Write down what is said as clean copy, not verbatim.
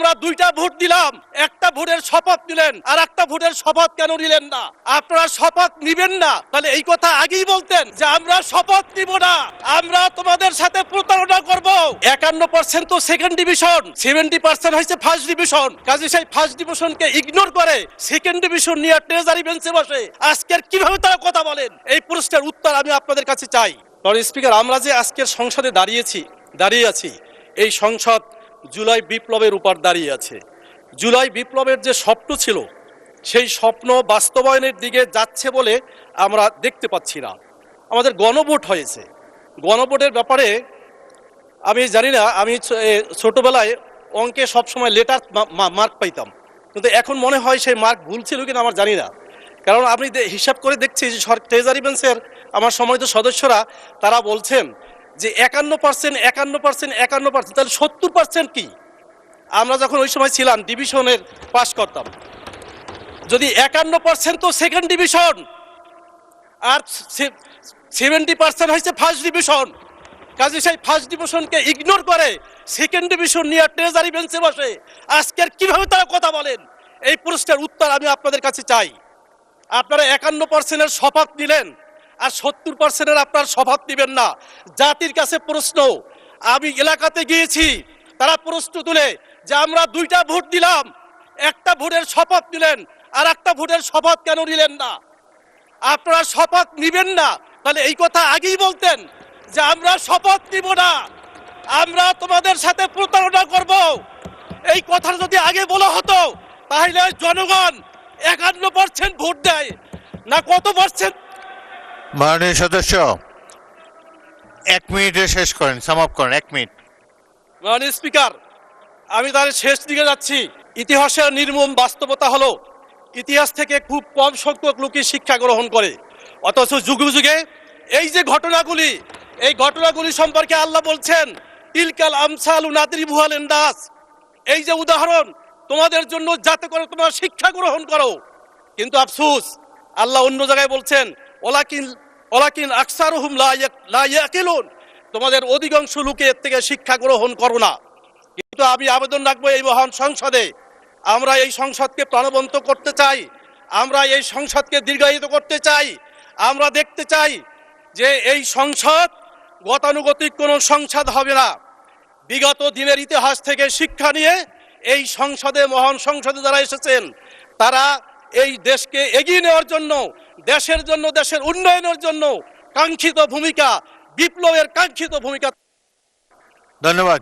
আমরা দুইটা ভোট দিলাম, একটা ভোটের শপথ নিলেন, আর একটা ভোটের শপথ কেন নিলেন না? আপনারা শপথ নিবেন না, তাহলে এই কথা আগেই বলতেন যে আমরা শপথ নিব না, আমরা তোমাদের সাথে প্রতারণা করব। 51% তো সেকেন্ড ডিভিশন, 70% হয়েছে ফার্স্ট ডিভিশন। কাজে সেই ফার্স্ট ডিভিশনকে ইগনোর করে সেকেন্ড ডিভিশন নিয়ে ট্রেজারি বেঞ্চে বসে আজকের কিভাবে তারা কথা বলেন, এই প্রশ্নের উত্তর আমি আপনাদের কাছে চাই। স্পিকার, আমরা যে আজকের সংসদে দাঁড়িয়ে আছি, এই সংসদ জুলাই বিপ্লবের উপর দাঁড়িয়ে আছে। জুলাই বিপ্লবের যে স্বপ্ন ছিল, সেই স্বপ্ন বাস্তবায়নের দিকে যাচ্ছে বলে আমরা দেখতে পাচ্ছি না। আমাদের গণভোট হয়েছে, গণভোটের ব্যাপারে আমি জানি না, আমি ছোটবেলায় অঙ্কে সবসময় লেটার মার্ক পাইতাম, কিন্তু এখন মনে হয় সেই মার্ক ভুল ছিল কিনা আমার জানি না। কারণ আমি হিসাব করে দেখছি যে ট্রেজারি বেঞ্চের আমার সম্মানিত সদস্যরা তারা বলছেন যে 51%, তাহলে 70% কি? আমরা যখন ওই সময় ছিলাম ডিভিশনের পাস করতাম, যদি 51% তো সেকেন্ড ডিভিশন, আর 70% হয়েছে ফার্স্ট ডিভিশন। কাজে সেই ফার্স্ট ডিভিশনকে ইগনোর করে সেকেন্ড ডিভিশন নিয়ে ট্রেজারি বেঞ্চে বসে আজকের কিভাবে তারা কথা বলেন, এই প্রশ্নের উত্তর আমি আপনাদের কাছে চাই। আপনারা 51%-এর শপথ নিলেন, আর 70%-এর আপনার শপথ নিবেন না। জাতির কাছে প্রশ্ন, আমি এলাকাতে গিয়েছি, তারা প্রশ্ন তুলে যে আমরা দুইটা ভোট দিলাম, একটা ভোটের শপথ নিলেন, আর একটা ভোটের শপথ কেন নিলেন না? আপনারা শপথ নিবেন না, তাহলে এই কথা আগেই বলতেন যে আমরা শপথ নিব না, আমরা তোমাদের সাথে প্রতারণা করব। এই কথাটা যদি আগে বলা হতো, তাহলে জনগণ 51% ভোট দেয় না, কত পার্সেন্ট? মাননীয় সদস্য 1 মিনিটে শেষ করেন, সাম আপ করেন 1 মিনিট। মাননীয় স্পিকার, আমি তার শেষ দিকে যাচ্ছি। ইতিহাসের নির্মম বাস্তবতা হলো, ইতিহাস থেকে খুব কম সংখ্যক লোকই শিক্ষা গ্রহণ করে, অথচ যুগে যুগে এই যে ঘটনাগুলি, এই ঘটনাগুলি সম্পর্কে আল্লাহ বলছেন তিলকাল আমসালু নাদরিবুহা লিন-নাস, এই যে উদাহরণ তোমাদের জন্য যাতে করে তোমরা শিক্ষা গ্রহণ করো। কিন্তু আফসোস, আল্লাহ অন্য জায়গায় বলছেন ওয়ালাকিন আকসারুহুম লা ইয়াকিলুন, তোমাদের অধিকাংশ লোকে এর থেকে শিক্ষা গ্রহণ করো না। কিন্তু আমি আবেদন রাখবো এই মহান সংসদে, আমরা এই সংসদকে প্রাণবন্ত করতে চাই, আমরা এই সংসদকে দীর্ঘায়িত করতে চাই। আমরা দেখতে চাই যে এই সংসদ গতানুগতিক কোনো সংসদ হবে না। বিগত দিনের ইতিহাস থেকে শিক্ষা নিয়ে এই সংসদে, মহান সংসদে যারা এসেছেন, তারা এই দেশকে এগিয়ে নেওয়ার জন্য, দেশের জন্য, দেশের উন্নয়নের জন্য কাঙ্ক্ষিত ভূমিকা, বিপ্লবের কাঙ্ক্ষিত ভূমিকা। ধন্যবাদ।